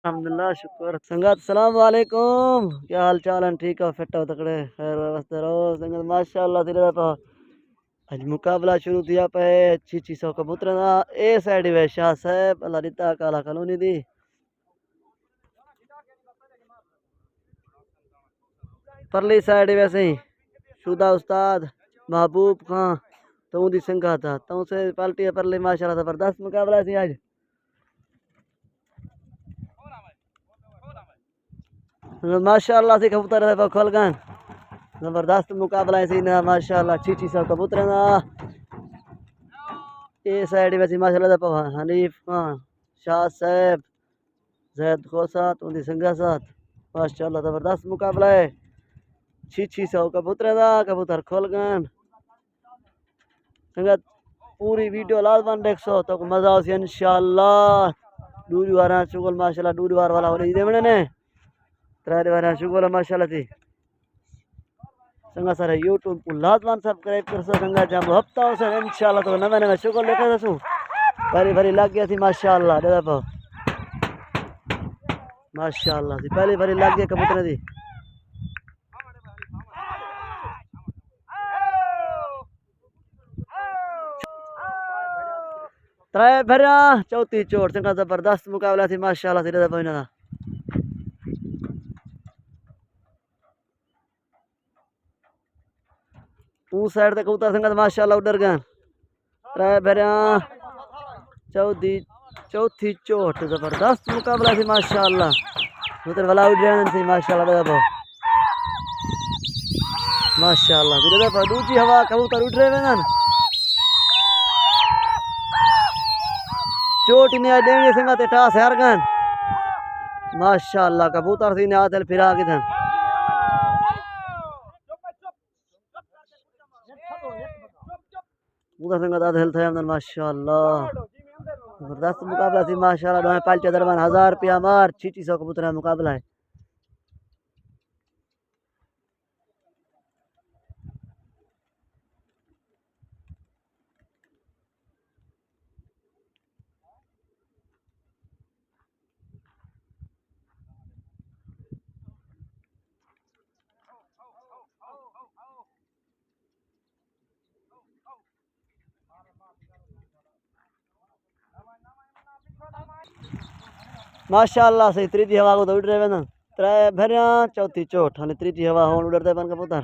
अल्हम्दुलिल्लाह शुक्र संगत सलाम वालेकुम क्या हाल चाल है ठीक है फिट हो तकड़े खैर व्यवस्था रहो संगत माशाअल्लाह तेरे तो आज मुकाबला शुरू किया पे अच्छी सौ कबूतर ना ए साइड वे शाह साहब अल्लाह रिता काला कॉलोनी दी परली साइड वैसे ही शुदा उस्ताद महबूब खां तो दी संगत था तो से पार्टी है परली माशाअल्लाह जबरदस्त मुकाबला थी आज माशाअल्लाह से कबूतर है खोल गन जबरदस्त मुकाबला है सीना माशाअल्लाह अच्छी सौ कबूतर ना ए साइड वैसे माशाल्लाह दा हनीफ खान शाह साहब जैद खोसा तुंदी संगा साथ माशाल्लाह जबरदस्त मुकाबला है छी सौ कबूतर दा कबूतर खोल गन संगत पूरी वीडियो लाजमन देख सो तो मजा आसी इंशाअल्लाह दूरी वारा शुगल माशाल्लाह दूरी वार वाला होले दे ने त्रे वारा शुगल माशाल्लाह थी संगा सारे यूट्यूब को लाजमन सब्सक्राइब कर सो संगा जब हफ्ता हो सर इंशाअल्लाह तो नवे नवे शुगल लेके दसू भरी भरी लग गया थी माशाअल्लाह देखो माशाअल्लाह थी पहली भरी लग गई कबूतर दी त्रे भरा चौथी चोट संगा जबरदस्त मुकाबला थी माशाअल्लाह थी देखो इना ऊ साइड तक कबूतर संगत माशाअल्लाह उधर गए त्रे भरा चौथी चोट जबरदस्त मुकाबला थी माशाअल्लाह कबूतर वाला उड़ रहे थे माशाअल्लाह देखो माशाअल्लाह फिर देखो दूसरी हवा कबूतर उड़ रहे हैं चोट ने देंगे संगत टास हार गए माशाअल्लाह कबूतर थी ने आदल फिरा किधर उधर संगत आदल थे अंदर माशाअल्लाह जबरदस्त मुकाबला थी माशाअल्लाह दोनों पालचे दरबान 1000 रुपया मार 600 कबूतर का मुकाबला है माशाअल्लाह से त्रीजी हवा को तो उड़ रहे ना त्रे भरिया चौथी चोट हाने त्रीजी हवा होन उड़ते बन कबूतर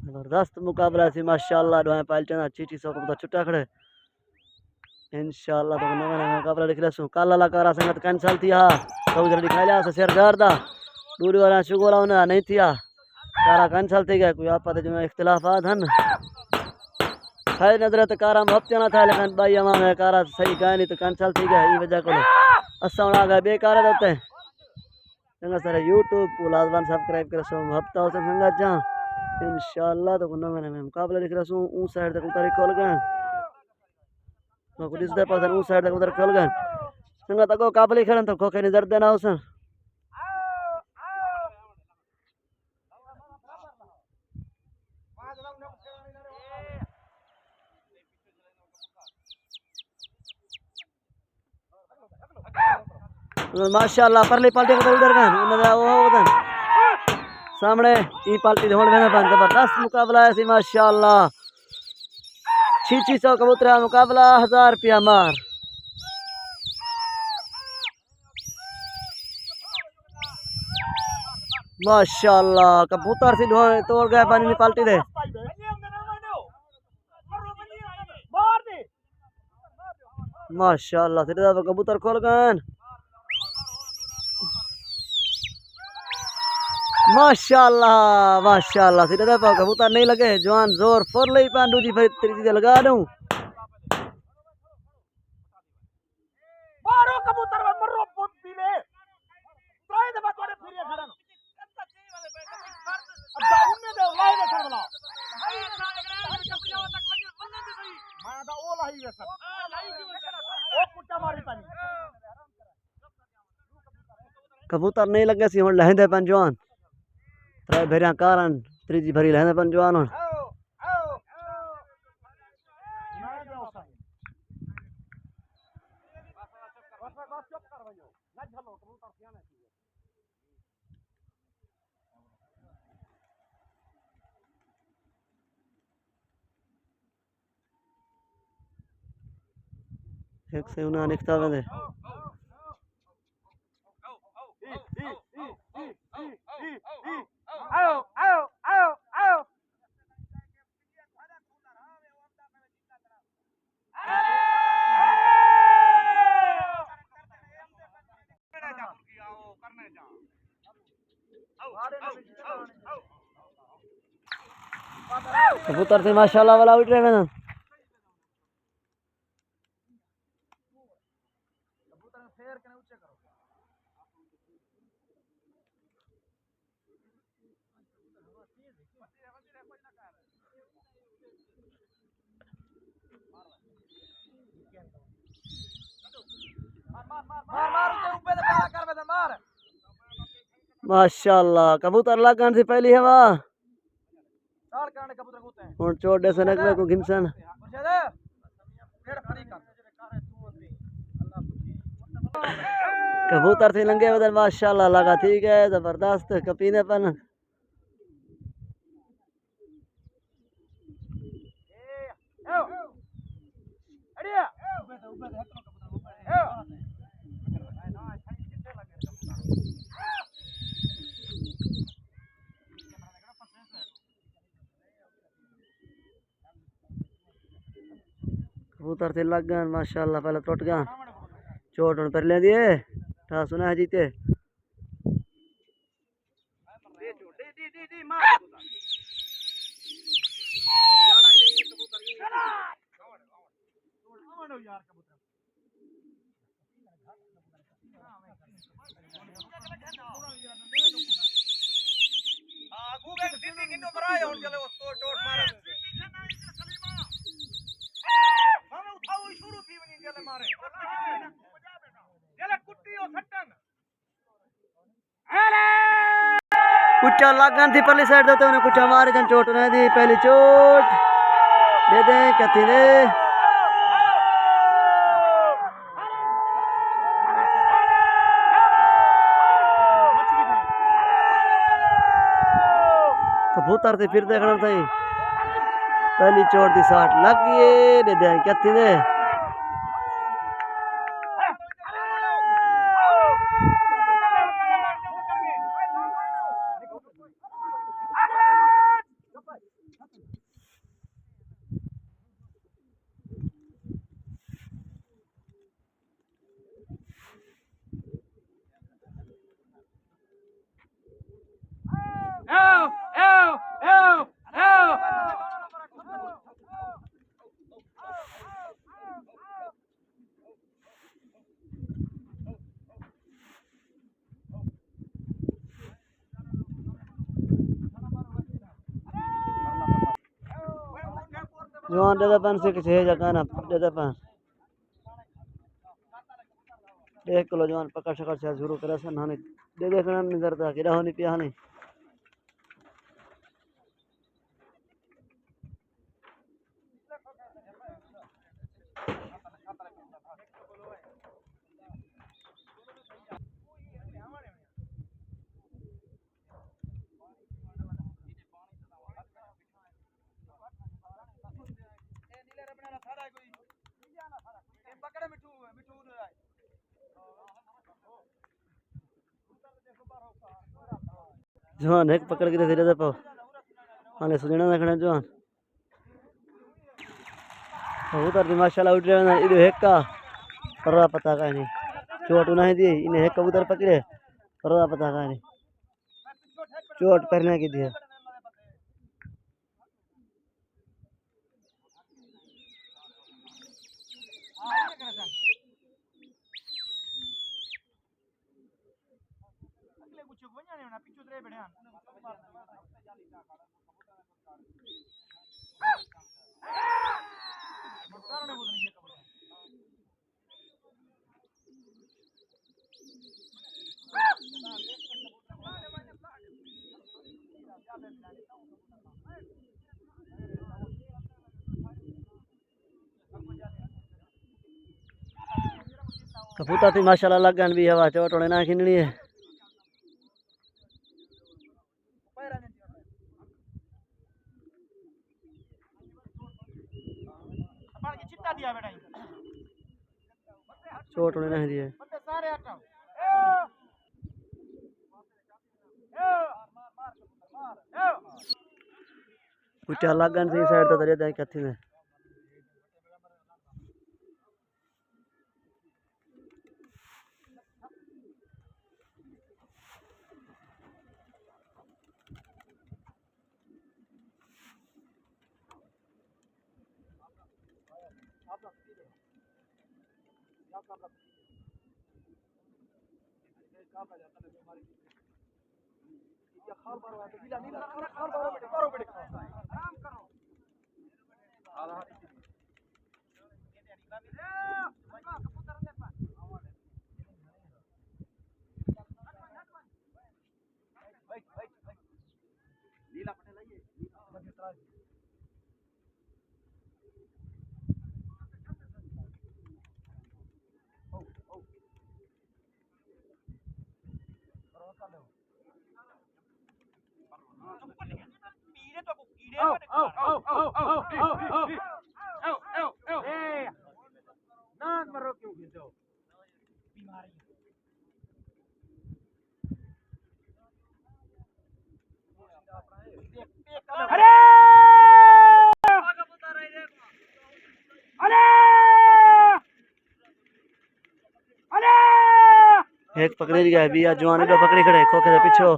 जबरदस्त मुकाबला थी माशाअल्लाह दोए पालचन अच्छी सौ कबूतर छुट्टा खड़े इंशाअल्लाह तो नवा नवा मुकाबला दिख लसु काला लकारा संगत कैंसिल थिया तो जल्दी दिखाई ला शेर गारदा दूरी वाला शुगोला होना नहीं थिया कारा कैंसिल थी गया कोई आपा जो इख्तिलाफात हन खाई नजर तो कारा हफ्ते ना था लेकिन भाई अमा में कारा सही गए नहीं तो कैंसिल थी गया ये वजह को असा आ गए बेकार होते हैं संगा सारे यूट्यूब को लाजवान सब्सक्राइब कर सो हफ्ता हो संगा जा इंशाअल्लाह तो नवे नवे मुकाबला दिख रहा सो ऊ साइड तक उतर खोल गए तो पुलिस दे पास ऊ साइड तक उतर खोल गए संगा तको काबली खड़न तो खोखे नजर देना उसन माशाअल्लाह परली पार्टी को उधर गए उन्होंने वो उधर सामने ई पार्टी होड़ में बन जबरदस्त मुकाबला है सी माशाअल्लाह 600 कबूतर का मुकाबला 1000 रुपया मार माशाअल्लाह कबूतर से तोड़ गए पानी पाल्टी दे माशाअल्लाह से कबूतर खोल गए माशाअल्लाह माशाअल्लाह सीधे कबूतर नहीं लगे जवान जोर फोर ले पांडू जी फिर तीसरी लगा दूं मारो कबूतर मरो पुट पीले ट्राई दे बात वाले फिर ये खड़ा अब उन्ने दे लाइन दे खड़ा मैं दा ओला ही वैसा ओ पुट्टा मारी पानी कबूतर नहीं लगे सी हुन लहंदे पन जवान त्रै भेरिया कारण त्रीजी भरी लहंदे पन जवान हुन एक से उन्हें निकता बंदे कबूतर से माशाल्लाह वाला उठ रहे हैं माशाल्लाह कबूतर लगन से पहली हवा और चोट से नकले को घिमसन कबूतर से लंगे बदल माशाल्लाह लगा ठीक है जबरदस्त कपीने पन कबूतर से लग गए माशाल्लाह पहले टूट गया चोट उन पर ले दिए था सुना है जीते कुछ लगन थी पहली साइड देते उन्हें कुछ हमारे जन चोट नहीं दी पहली चोट दे दे कथी दे कबूतर से फिर देखना सही पहली चोट दी साठ लग गई दे दे कथी दे जवान दे पान से किसी जगह ना दे पान 1 किलो जवान पकड़ शकड़ से शुरू करे सन हानि दे देखना नहीं करता कि होनी पिया नहीं जवान एक पकड़ के धीरे दे पाओ हाने सुजना देखना जवान कबूतर दी माशाल्लाह उठ रहे इधर एक का परवा पता का नहीं चोट नहीं दी इन्हें एक कबूतर पकड़े परवा पता का नहीं चोट पहनने की दी कबूतर थी माशाल्लाह लग गन भी हवा चोट होने ना खिंडनी है। चोट होने नहीं दिए कुछ अलग गन सी साइड तो दरिया जाए कथी में एक पकड़े गया भी आज जवानी तो पकड़ी खड़े खोखे से पीछे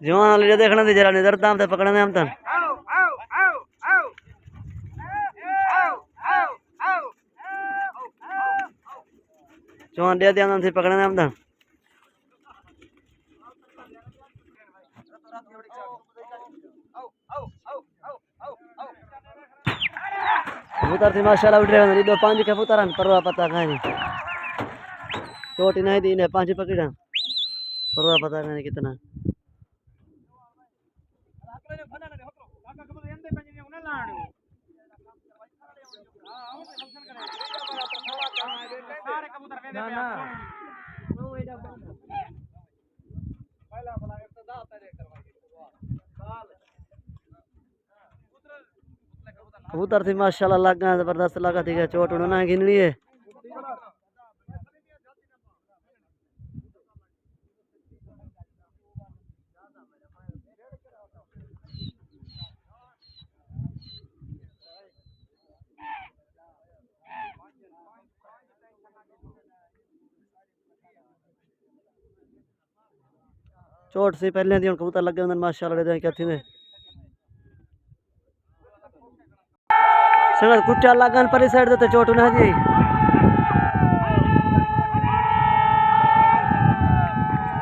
जवान ले देखना दे जरा नजर दाम ते पकड़ने हम तन जवान दे दिया हम पकड़ने हम तन कबूतर थी माशाल्लाह उठ रहे दो पांच कबूतर परवा पता कहानी चोटी नहीं दी ने पांच पकड़ा परवा पता कहानी कितना कबूतर थी माशाल्लाह लग गया जबरदस्त लगा थी चोट उन्होंने गिननी है चोट से पहले दी कबूतर लगे होंगे माशाल्लाह क्या थी संगत कुट्टा लगन पर साइड देते चोट ना दी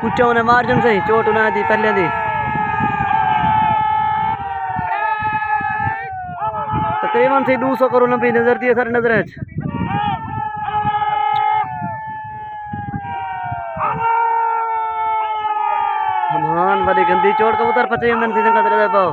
कुट्टा उन्हें मार्जिन से चोट ना दी पहले दी तकरीबन से 200 करोड़ लंबी नजर दी सर नजर है हमान वाली गंदी चोट कबूतर पचे मन थी संगत रह पाओ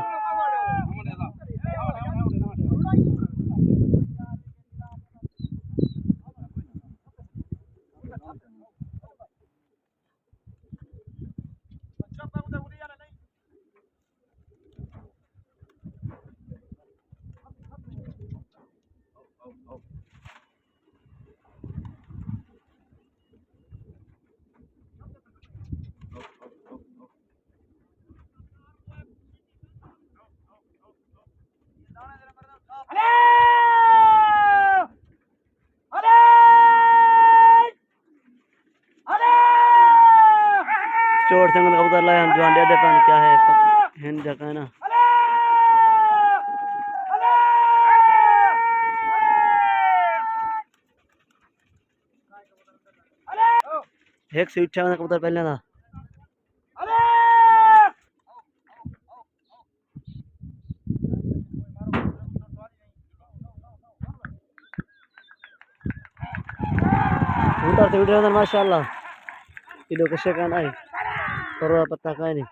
चोट संगत कबूतर लाया जवान दे पानी क्या है हिंद जगह ना एक से उठा कबूतर पहले ना कबूतर से उठ रहे माशाल्लाह किलो कशे का नहीं परवा पत्ता का नहीं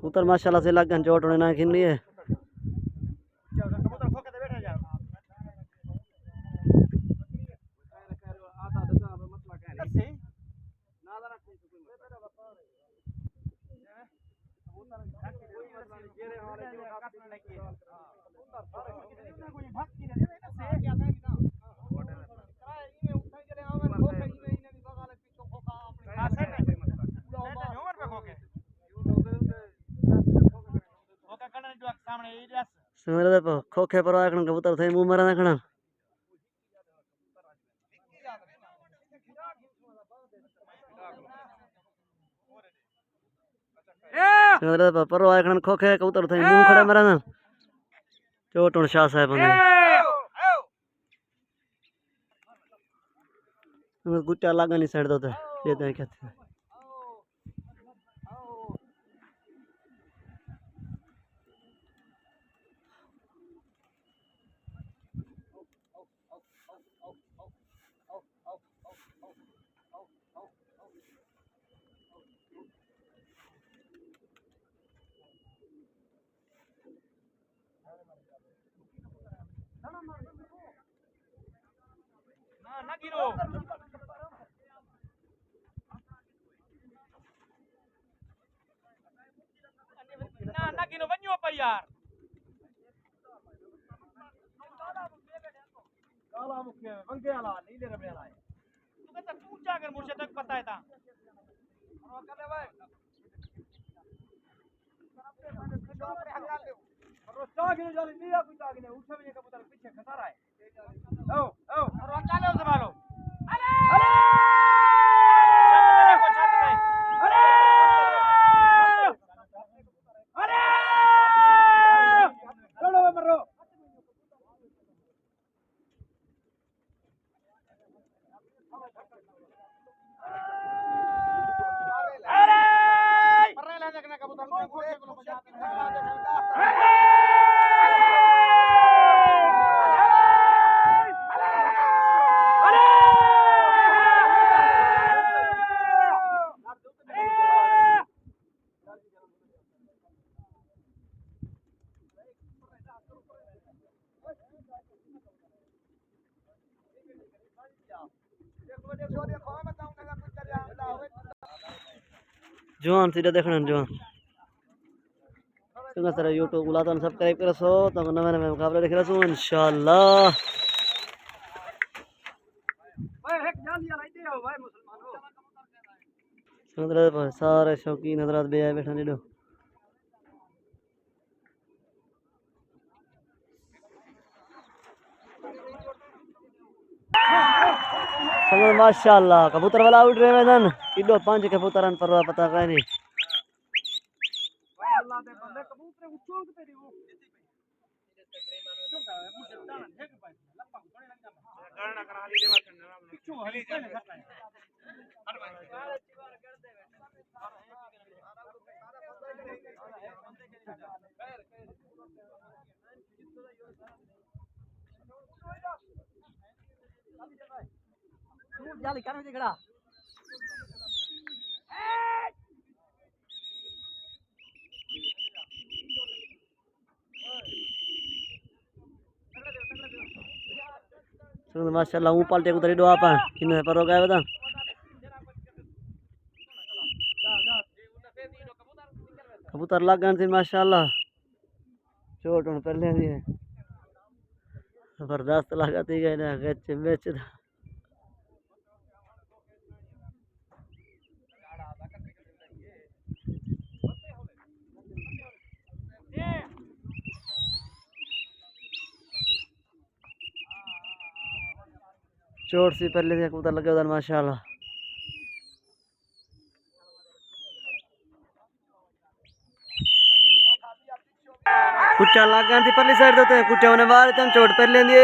कबूतर माशाल्लाह से लगन चोट होने ना खिन है समझ खोखे पर कबूतर थे मुंह मरा रखना पर खोखे कबूतर थे मुंह खड़े मरा ना चोट शाह साहब गुट्टा लागा नहीं साइड दो देते हैं कहते हैं ना गिरो ना गिरो वञो पर यार काला मुखे वंगे वाला नीले रबड़े वाला है तू कहता तू जाकर मुझे तक पता है ता और कर ले भाई और चागिने जाली लिया कोई चागिने उठे भी कबूतर पीछे खसारा है ओ और चाले संभालो अरे अरे जवान सीधा देखना जवान संग सर यूट्यूब बुला तो सब्सक्राइब करो सो तो नवे नवे मुकाबले देख रहा हूं इंशाल्लाह भाई एक जान दिया लाइते हो भाई मुसलमानों समुद्र सारे शौकीन हजरात बे आए बैठा नीडो समझ माशाल्लाह कबूतर वाला उड़ रहे मैदान किलो 5 कबूतरन परवा पता का नहीं भाई अल्लाह दे बंदे कबूतर उचोक तेरी वो करना करा ली देवा पिछू हली पहले करता है हट भाई तू जाली करने खड़ा माशाल्लाह ऊं पाल्टे उतरी दो आप इन पर हो गए बता कबूतर लगन से माशाल्लाह चोट उन पहले दी है जबरदस्त लगाती गए ना गच बेच चोट सी पहले से कबूतर लगे उधर माशाल्लाह। कुट्टा लग गया थी परली साइड तो कुट्टे होने वाले थे चोट पर लेंदी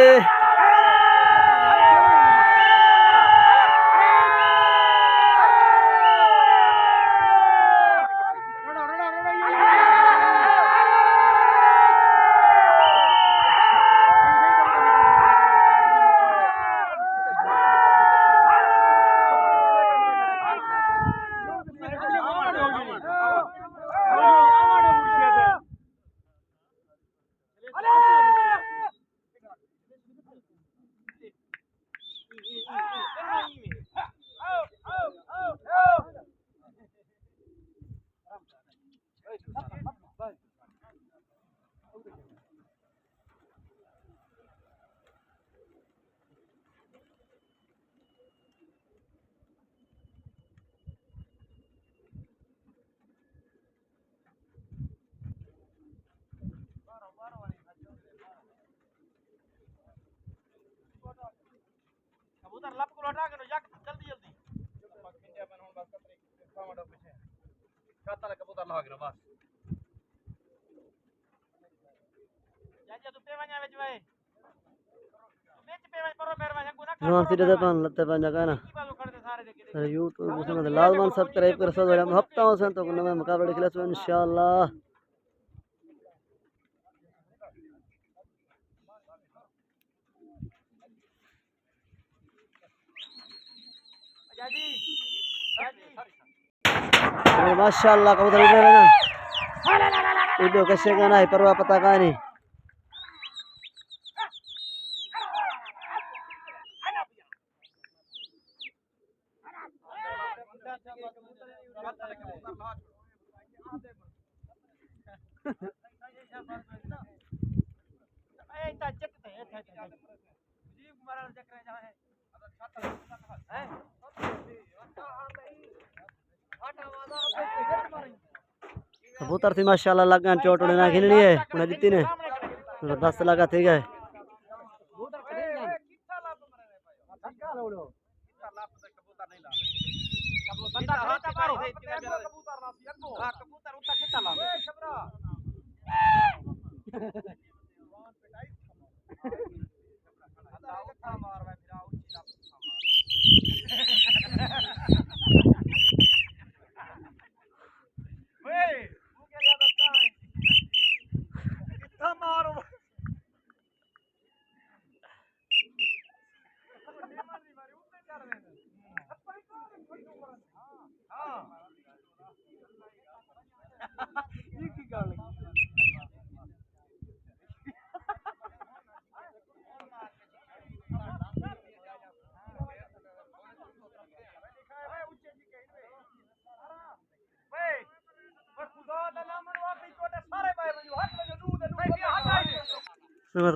कबूतर लप को लटा के जा जल्दी जल्दी इंडिया में हम बस कतरे फावड़ो पीछे खाता कबूतर लगा के बस जा तू पेवा냐 वेच भाई तू बेच पेवा परो पेरवा जको ना जवान सीधे दे पान लते पान जगह ना बाजू खड़े सारे देखे यूट्यूब उसमें लाजमान सब्सक्राइब कर सो हम हफ्ता से तो नवे मुकाबले खेले सो इंशाल्लाह। माशाल्लाह कबूतर उड़ रहे ना इधर कैसे गाना है परवा पता का नहीं कबूतर थी माशाल्लाह लग गया चोट उड़े ना खिलनी है उन्हें जीती ने जबरदस्त लगा थी गए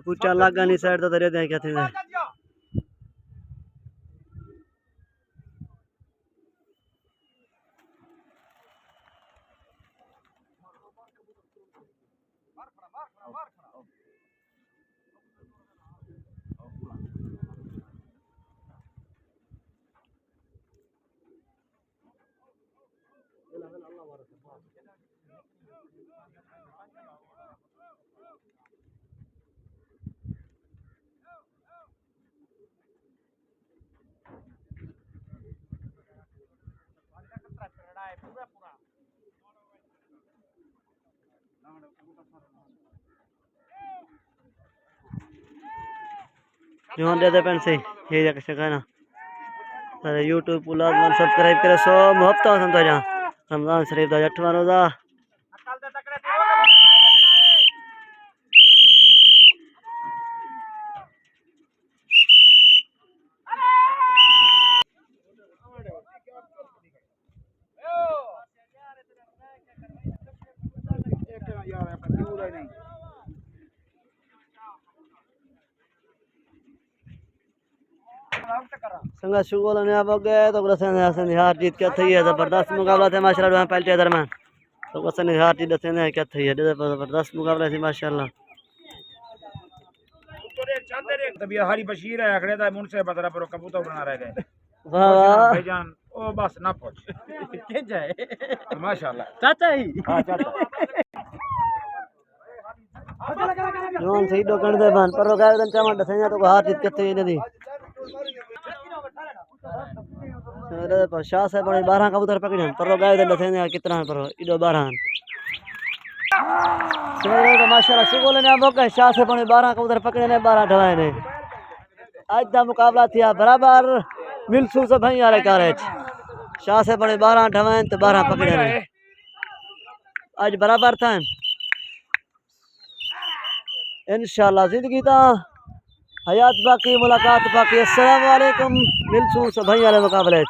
कुछ लगा नहीं साइड तो दरिया दे क्या थे जो दे पेन से ये जा कैसे कहना अरे यूट्यूब को लाजमन सब्सक्राइब करे सो हफ्ता समझ जा रमजान शरीफ दा 8वां रोजा संगा शुगल ने अब गए तो बरसन हसन हार जीत क्या थी है जबरदस्त मुकाबला थे माशाल्लाह पहले दरमियान तो बरसन हार जीत दसे ने क्या थी है जबरदस्त मुकाबला थी माशाल्लाह तबीयत हारी बशीर है अखड़े दा मुनसे बतरा पर कबूतर बना रह गए वाह वाह भाईजान ओ बस ना पूछ के जाए माशाल्लाह चाचा ही हां चाचा जोन सही दो कण दे बन पर गाय दन चमा दसया तो हाथ किथे इन दी अरे शाह से बड़े 12 कबूतर पकड़े पर गाय दन दसया कितना पर इडो 12 चलो तो माशाल्लाह सुगोले ने मौका शाह से बड़े 12 कबूतर पकड़े ने 12 ढवाए ने आज दा मुकाबला थिया बराबर मिलसू से भाई यार करे शाह से बड़े 12 ढवाए तो 12 पकड़े ने आज बराबर था इंशाल्लाह जिंदगी ता हयात बाकी मुलाकात बाकी अस्सलाम वालेकुम मिलसू से भाई वाले मुकाबले